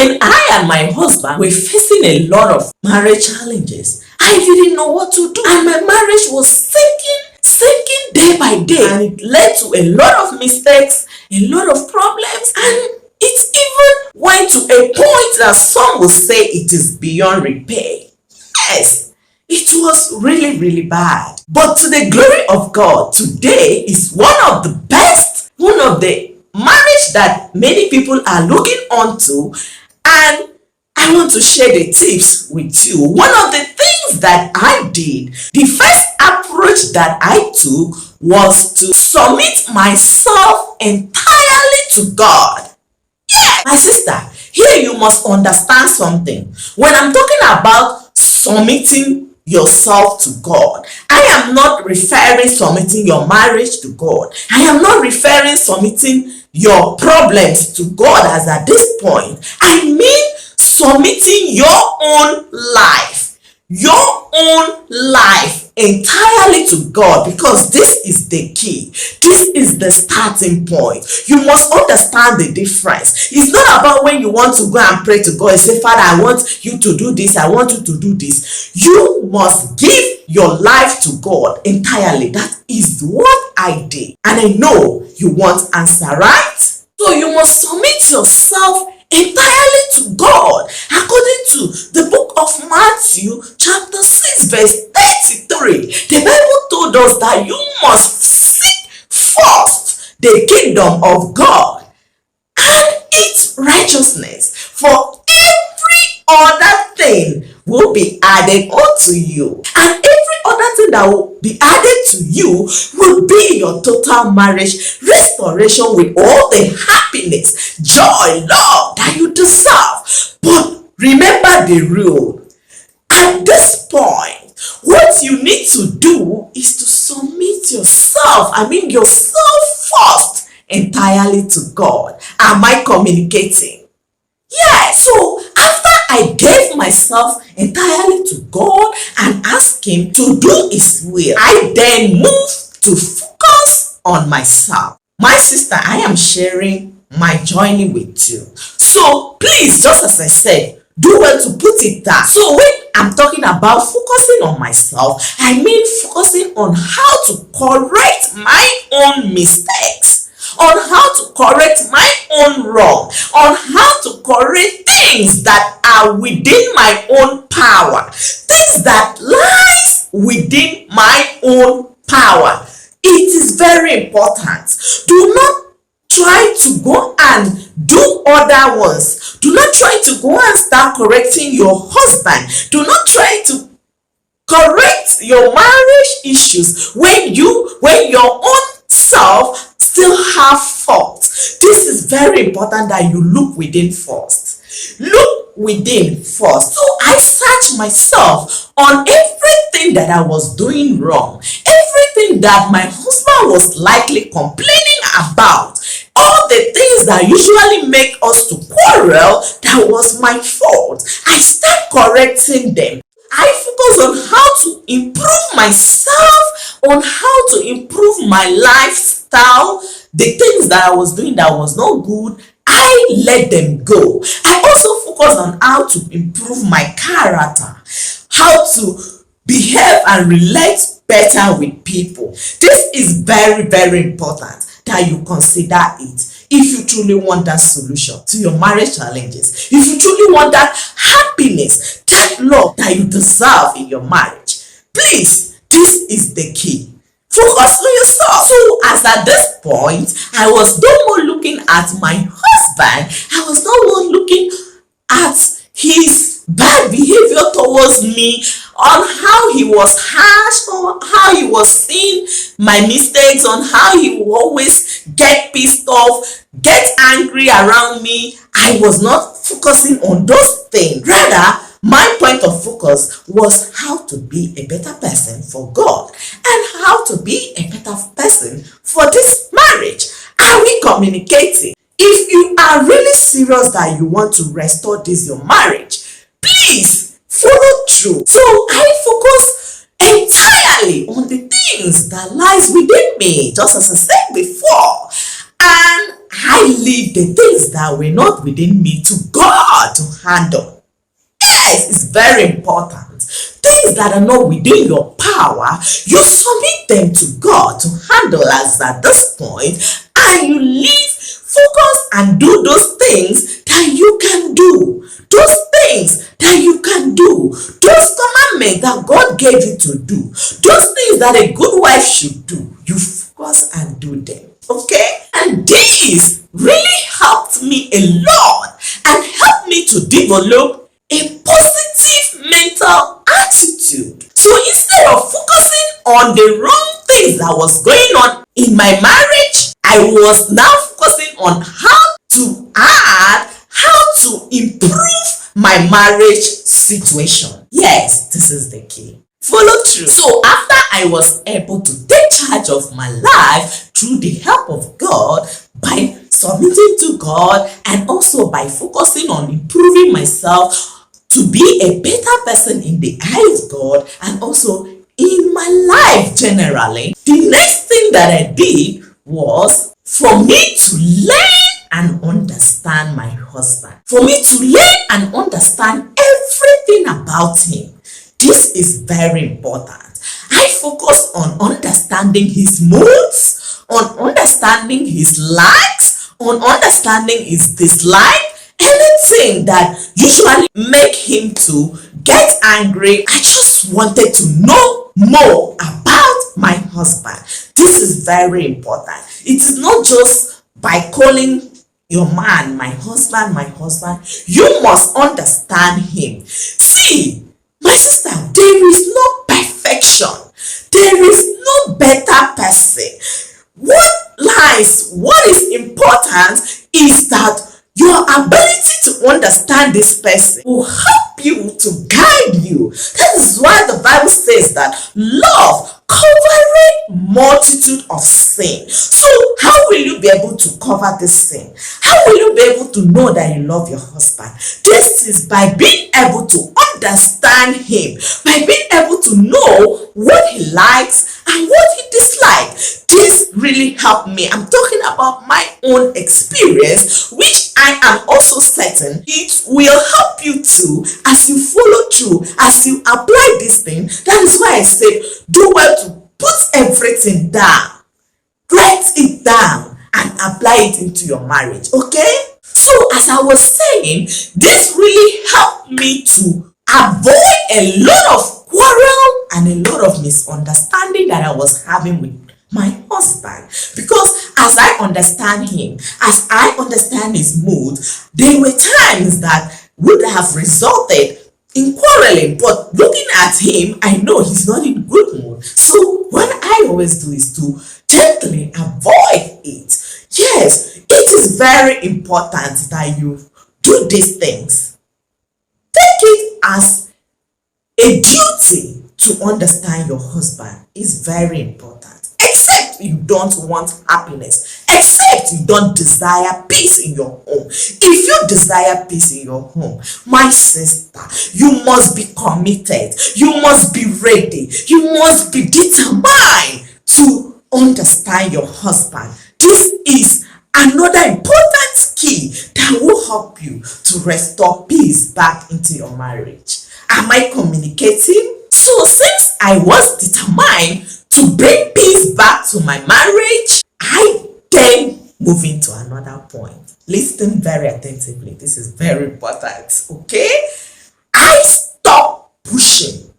when I and my husband were facing a lot of marriage challenges, I didn't know what to do, and my marriage was sinking day by day, and it led to a lot of mistakes, a lot of problems, and it even went to a point that some would say it is beyond repair. Yes, it was really bad. But to the glory of God, today is one of the best, one of the marriage that many people are looking onto, and I want to share the tips with you. One of the things that I did, the first approach that I took was to submit myself entirely to God. Yeah, my sister, here you must understand something. When I'm talking about submitting yourself to God, I am not referring submitting your marriage to God. I am not referring submitting your problems to God as at this point. I mean submitting your own life entirely to God, because this is the key. This is the starting point. You must understand the difference. It's not about when you want to go and pray to God and say, Father, I want you to do this, I want you to do this. You must give your life to God entirely. That is what I did, and I know you want answer, right? So you must submit yourself entirely to God, according to the book of Matthew chapter 6 verse 33. The Bible told us that you must seek first the kingdom of God and its righteousness, for every other thing will be added unto you, and every other thing that will be added to you will be your total marriage restoration with all the happiness, joy, love that you deserve. But remember the rule. At this point, what you need to do is to submit yourself, yourself first, entirely to God. Am I communicating? Yeah, so after I gave myself entirely to God and asked Him to do His will, I then moved to focus on myself. My sister, I am sharing my journey with you. So please, just as I said, do well to put it down. So when I'm talking about focusing on myself, I mean focusing on how to correct my own mistakes, on how to correct my own wrong, on how to correct things that are within my own power, things that lies within my own power. It is very important. Do not try to go and do other ones. Do not try to go and start correcting your husband. Do not try to correct your marriage issues when your own self still have faults. This is very important that you look within first. Look within first. So I searched myself on everything that I was doing wrong, everything that my husband was likely complaining about, all the things that usually make us to quarrel, that was my fault. I start correcting them. I focus on how to improve myself, on how to improve my lifestyle. The things that I was doing that was not good, I let them go. I also focus on how to improve my character, how to behave and relate better with people. This is very important that you consider it. If you truly want that solution to your marriage challenges, if you truly want that happiness, that love that you deserve in your marriage, please, this is the key. Focus on yourself. So as at this point, I was no more looking at my husband. I was no more looking at his bad behavior towards me, on how he was harsh, on how he was seeing my mistakes, on how he would always get pissed off, get angry around me. I was not focusing on those things. Rather, my point of focus was how to be a better person for God and how to be a better person for this marriage. Are we communicating? If you are really serious that you want to restore this your marriage, please follow through. So I focus entirely on the things that lies within me, just as I said before, and I leave the things that were not within me to God. handle. Yes, it's very important. Things that are not within your power, you submit them to God to handle as at this point, and you leave, focus, and do those things that you can do. Those things that you can do. Those commandments that God gave you to do. Those things that a good wife should do. You focus and do them. Okay? And this really helped me a lot and helped me to develop a positive mental attitude. So instead of focusing on the wrong things that was going on in my marriage, I was now focusing on how to improve my marriage situation. Yes, this is the key. Follow through. So after I was able to take charge of my life through the help of God, by submitting to God and also by focusing on improving myself to be a better person in the eyes of God and also in my life generally, the next thing that I did was for me to learn and understand my husband. For me to learn and understand everything about him. This is very important. I focus on understanding his moods, on understanding his likes, on understanding his dislike, anything that usually make him to get angry. I just wanted to know more about my husband. This is very important. It is not just by calling your man my husband, you must understand him. See, my sister, there is no perfection. There is no better person. What is important is that your ability to understand this person will help you to guide you. That is why the Bible says that love covering multitude of sin. So how will you be able to cover this sin? How will you be able to know that you love your husband? This is by being able to understand him, by being able to know what he likes and what he dislikes. This really helped me. I'm talking about my own experience, which I am also certain it will help you too as you follow through, as you apply this thing. That is why I said do well to put everything down, write it down and apply it into your marriage. Okay? So as I was saying, this really helped me to avoid a lot of quarrel and a lot of misunderstanding that I was having with my husband, because as I understand him, as I understand his mood, there were times that would have resulted in quarreling, but looking at him, I know he's not in good mood. So what I always do is to gently avoid it. Yes, it is very important that you do these things. Take it as a duty to understand your husband. Is very important. Except you don't want happiness, except you don't desire peace in your home. If you desire peace in your home, my sister, you must be committed, you must be ready, you must be determined to understand your husband. This is another important key that will help you to restore peace back into your marriage. Am I communicating? So since I was determined to bring peace back to my marriage, I then move into another point. Listen very attentively. This is very important. Okay? I stop pushing.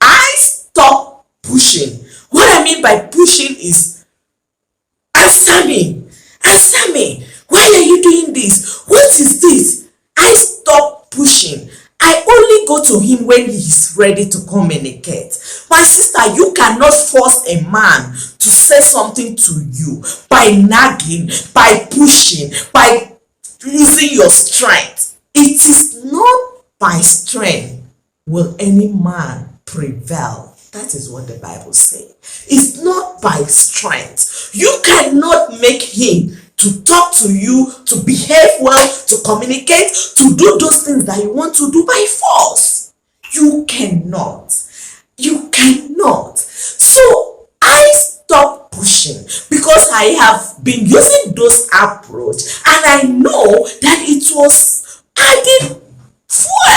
I stop pushing. What I mean by pushing is, answer me. Answer me. Why are you doing this? What is this? I stop pushing. I only go to him when he is ready to communicate. My sister, you cannot force a man to say something to you by nagging, by pushing, by using your strength. It is not by strength will any man prevail. That is what the Bible says. It's not by strength. You cannot make him to talk to you, to behave well, to communicate, to do those things that you want to do by force. You cannot. You cannot. So I stop pushing because I have been using those approach and I know that it was adding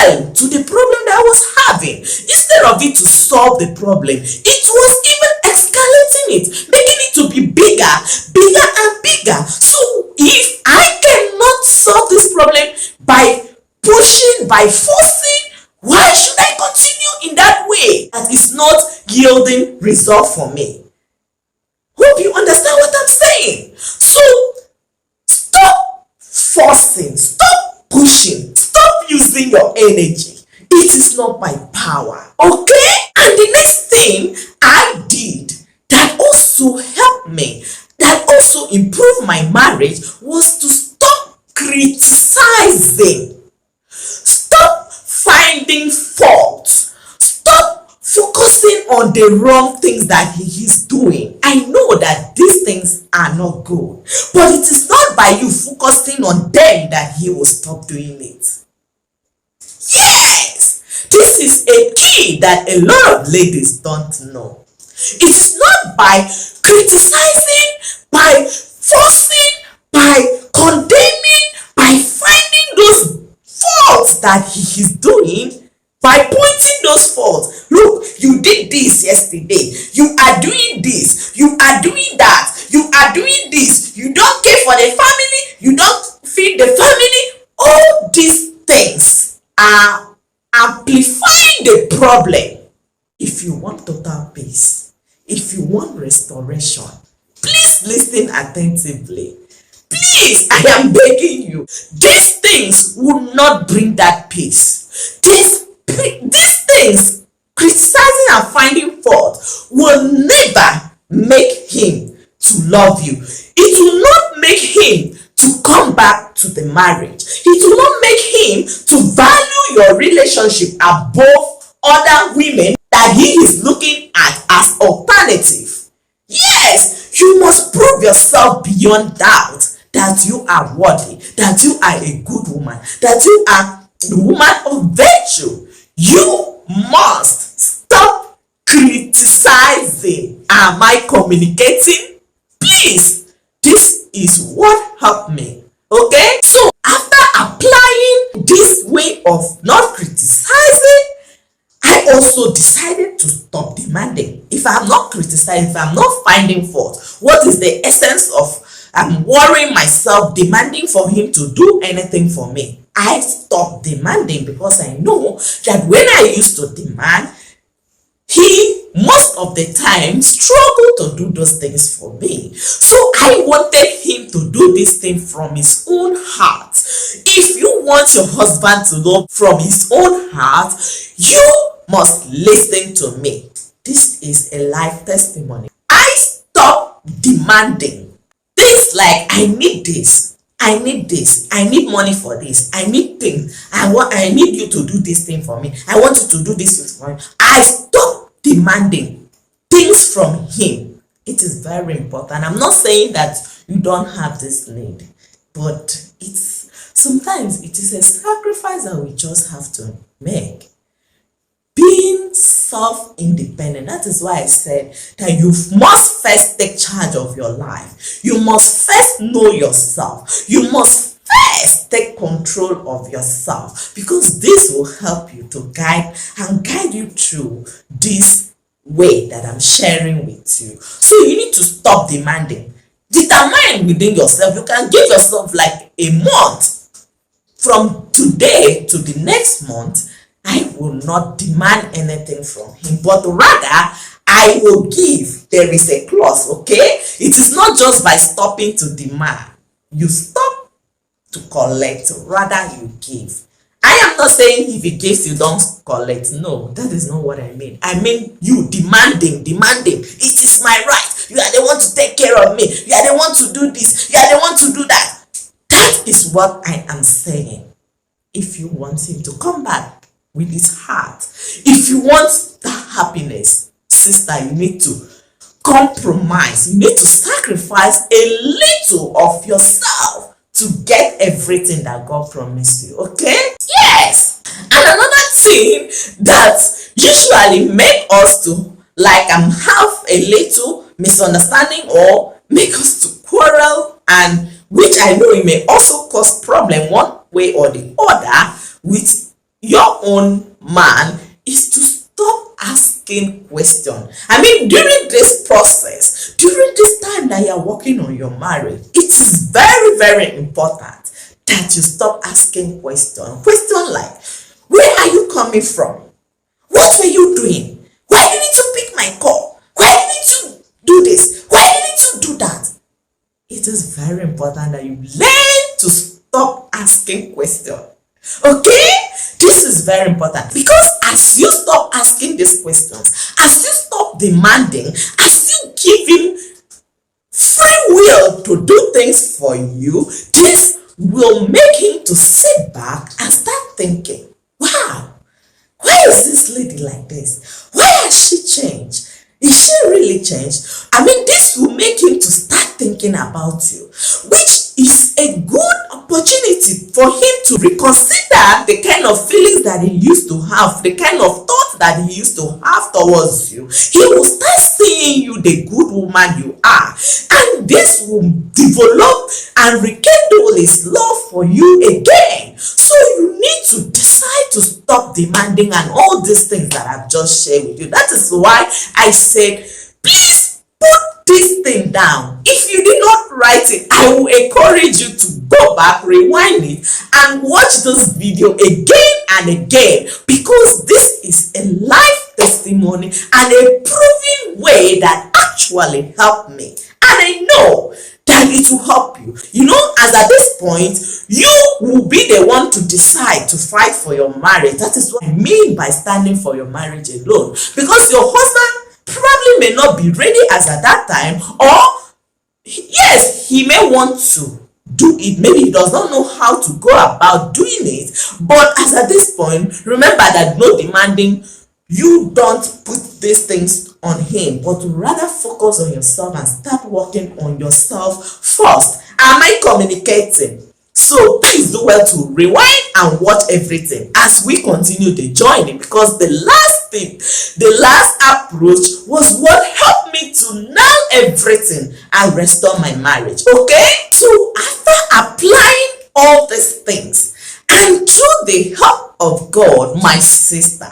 fuel to the problem that I was having. Instead of it to solve the problem, it was even escalating it, making it to be bigger, bigger and bigger. So if I cannot solve this problem by pushing, by forcing, why should I continue in that way that is not yielding result for me? Hope you understand what I'm saying. So stop forcing, stop pushing, stop using your energy. It is not my power, okay? And the next thing I did that also helped me, that also improved my marriage, was to stop criticizing. Stop finding faults. Stop focusing on the wrong things that he is doing. I know that these things are not good, but it is not by you focusing on them that he will stop doing it. Yes, this is a key that a lot of ladies don't know. It is not by criticizing, by forcing, by condemning, by finding those faults that he is doing, by pointing those faults. Look, you did this yesterday, you are doing this, you are doing that, you are doing this, you don't care for the family, you don't feed the family. All these things are amplifying the problem. If you want total peace, if you want restoration, please listen attentively. Please, I am begging you. These things will not bring that peace. These things, criticizing and finding fault, will never make him to love you. It will not make him to come back to the marriage. It will not make him to value your relationship above other women that he is looking at as alternative. Yes, you must prove yourself beyond doubt that you are worthy, that you are a good woman, that you are a woman of virtue. You must stop criticizing. Am I communicating? Please, this is what helped me. Okay? So after applying this way of not criticizing, I also decided to stop demanding. If I'm not criticizing, if I'm not finding fault, what is the essence of worrying myself, demanding for him to do anything for me? I stopped demanding because I know that when I used to demand, he most of the time struggled to do those things for me. So I wanted him to do this thing from his own heart. If you want your husband to love from his own heart, you must listen to me. This is a life testimony. I stopped demanding things like, I need this, I need this, I need money for this, I need things, I need you to do this thing for me, I want you to do this for me. I stopped demanding things from him. It is very important. I'm not saying that you don't have this need, but sometimes it is a sacrifice that we just have to make. Being self-independent, that is why I said that you must first take charge of your life. You must first know yourself. You must first take control of yourself, because this will help you to guide you through this way that I'm sharing with you. So you need to stop demanding. Determine within yourself. You can give yourself like a month. From today to the next month, I will not demand anything from him, but rather I will give. There is a clause, okay? It is not just by stopping to demand. You stop to collect, rather you give. I am not saying if he gives you don't collect. No, that is not what I mean. I mean you demanding. It is my right. You are the one to take care of me. You are the one to do this. You are the one to do that. That is what I am saying. If you want him to come back with his heart, if you want that happiness, sister, you need to compromise. You need to sacrifice a little of yourself to get everything that God promised you. Okay? Yes. And another thing that usually make us to have a little misunderstanding or make us to quarrel, and which I know it may also cause problem one way or the other with your own man is to stop asking questions. I mean, during this process, during this time that you are working on your marriage, it is very, very important that you stop asking questions. Questions like, where are you coming from? What were you doing? Why do you need to pick my call? Why do you need to do this? Why do you need to do that? It is very important that you learn to stop asking questions. Okay? This is very important, because as you stop asking these questions, as you stop demanding, as you give him free will to do things for you, this will make him to sit back and start thinking, wow, why is this lady like this? Why has she changed? Is she really changed? I mean, this will make him to start thinking about you, which is a good opportunity for him to reconsider the kind of feelings that he used to have, the kind of thoughts that he used to have towards you. He will start seeing you the good woman you are, and this will develop and rekindle his love for you again. So you need to decide to stop demanding and all these things that I've just shared with you. That is why I said, please put this thing down. If you did not write it, I will encourage you to go back, rewind it, and watch this video again and again, because this is a life testimony and a proven way that actually helped me, and I know that it will help you. You know, as at this point, you will be the one to decide to fight for your marriage. That is what I mean by standing for your marriage alone, because your husband probably may not be ready as at that time, or yes, he may want to do it, maybe he does not know how to go about doing it, but as at this point, remember that no demanding. You don't put these things on him, but rather focus on yourself and start working on yourself first. Am I communicating? So please do well to rewind and watch everything as we continue the journey, because the last thing, the last approach was what helped me to nail everything and restore my marriage. Okay? So after applying all these things and through the help of God, my sister,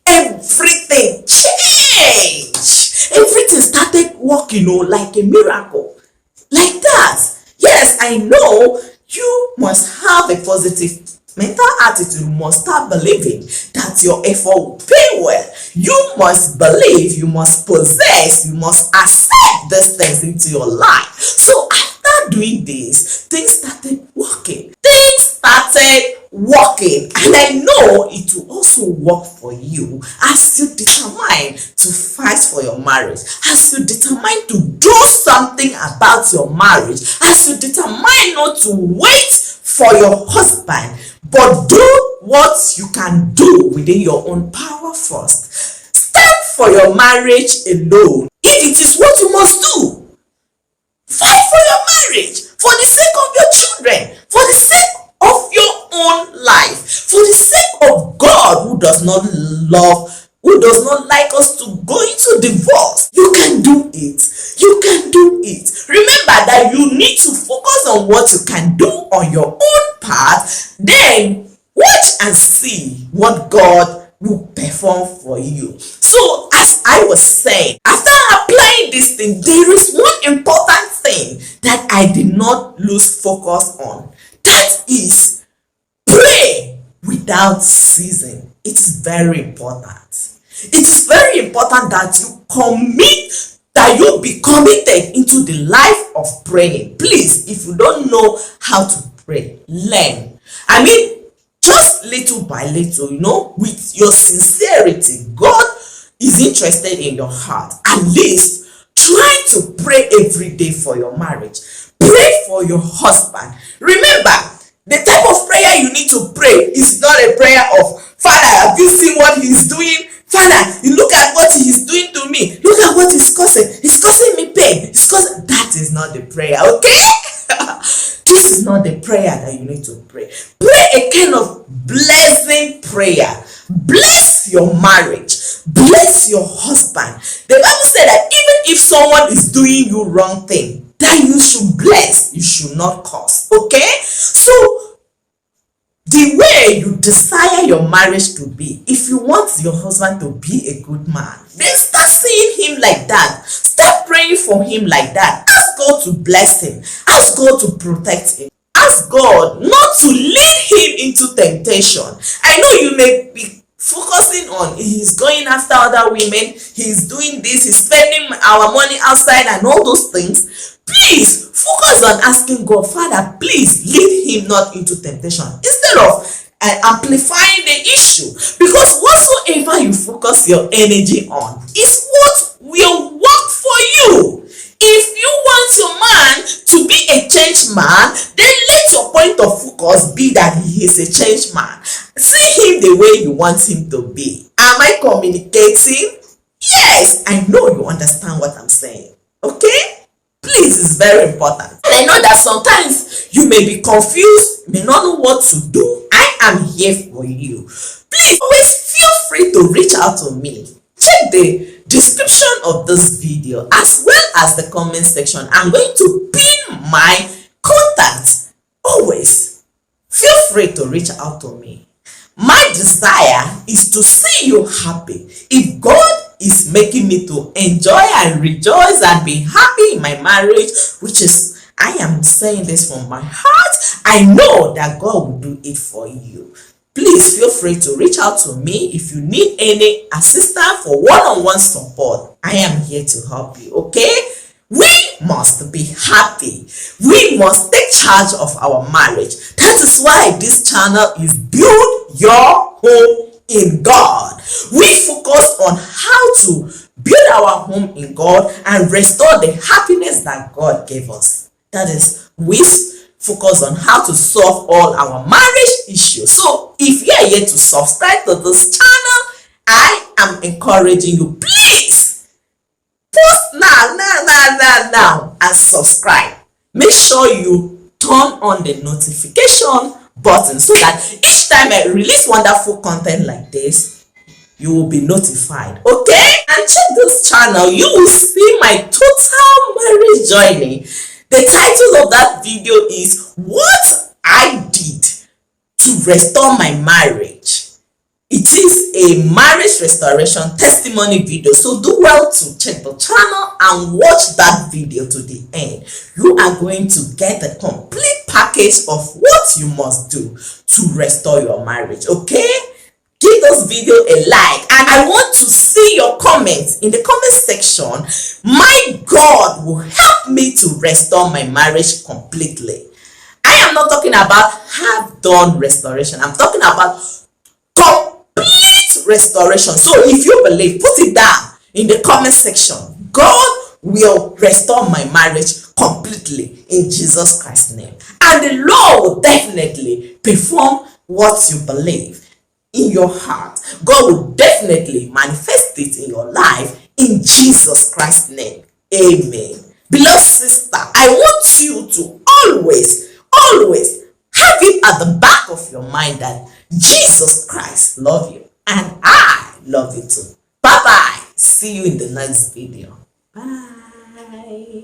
everything changed. Everything started working, like a miracle. Like that. Yes, I know you must have a positive mental attitude. You must start believing that your effort will pay well. You must believe, you must possess, you must accept these things into your life. So after doing this, things started working. And I know it will also work for you as you determine to fight for your marriage, as you determine to do something about your marriage, as you determine not to wait for your husband, but do what you can do within your own power first. Stand for your marriage alone. If it is what you must do, fight for your marriage, for the sake of your children, for the sake of your own life, for the sake of God, who does not like us to go into divorce. You can do it. You can do it. Remember that you need to focus on what you can do on your own part. Then watch and see what God will perform for you. So as I was saying, after applying this thing, there is one important thing that I did not lose focus on. That is, pray without ceasing. It is very important. It is very important that you be committed into the life of praying. Please, if you don't know how to pray, learn. I mean, just little by little, with your sincerity. God is interested in your heart. At least try to pray every day for your marriage. Pray for your husband. Remember, the type of prayer you need to pray is not a prayer of, Father, have you seen what he's doing? Father, you look at what he's doing to me. Look at what he's causing. He's causing me pain. That is not the prayer, okay? This is not the prayer that you need to pray. Pray a kind of blessing prayer. Bless your marriage. Bless your husband. The Bible said that even if someone is doing you wrong thing, that you should bless, you should not curse. Okay? So the way you desire your marriage to be, if you want your husband to be a good man, then start seeing him like that. Start praying for him like that. Ask God to bless him. Ask God to protect him. Ask God not to lead him into temptation. I know you may be focusing on he's going after other women, he's doing this, he's spending our money outside and all those things. Please focus on asking God, Father, please lead him not into temptation, instead of amplifying the issue. Because whatsoever you focus your energy on is what will work for you. If you want your man to be a changed man, then let your point of focus be that he is a changed man. See him the way you want him to be. Am I communicating? Yes, I know you understand what I'm saying. Okay? Please, it's very important. And I know that sometimes you may be confused, may not know what to do. I am here for you. Please always feel free to reach out to me. Check the description of this video as well as the comment section. I'm going to pin my contacts. Always feel free to reach out to me. My desire is to see you happy. If God is making me to enjoy and rejoice and be happy in my marriage, which is, I am saying this from my heart, I know that God will do it for you. Please feel free to reach out to me if you need any assistance for one-on-one support. I am here to help you, okay? We must be happy. We must take charge of our marriage. That is why this channel is Build Your Home in God. We focus on how to build our home in God and restore the happiness that God gave us. That is, we focus on how to solve all our marriage issues. So if you are yet to subscribe to this channel, I am encouraging you, please post now and subscribe. Make sure you turn on the notification button so that each time I release wonderful content like this, you will be notified. Okay? And check this channel, you will see my total marriage journey. The title of that video is What I Did to Restore My Marriage. It is a marriage restoration testimony video, so do well to check the channel and watch that video to the end. You are going to get a complete package of what you must do to restore your marriage. Okay? Give this video a like, and I want to see your comments in the comment section. My God will help me to restore my marriage completely. I am not talking about half-done restoration. I'm talking about complete restoration. So if you believe, put it down in the comment section. God will restore my marriage completely in Jesus Christ's name. And the Lord will definitely perform what you believe in your heart. God will definitely manifest it in your life in Jesus Christ's name. Amen. Beloved sister, I want you to always have it at the back of your mind that Jesus Christ loves you and I love you too. Bye bye. See you in the next video. Bye.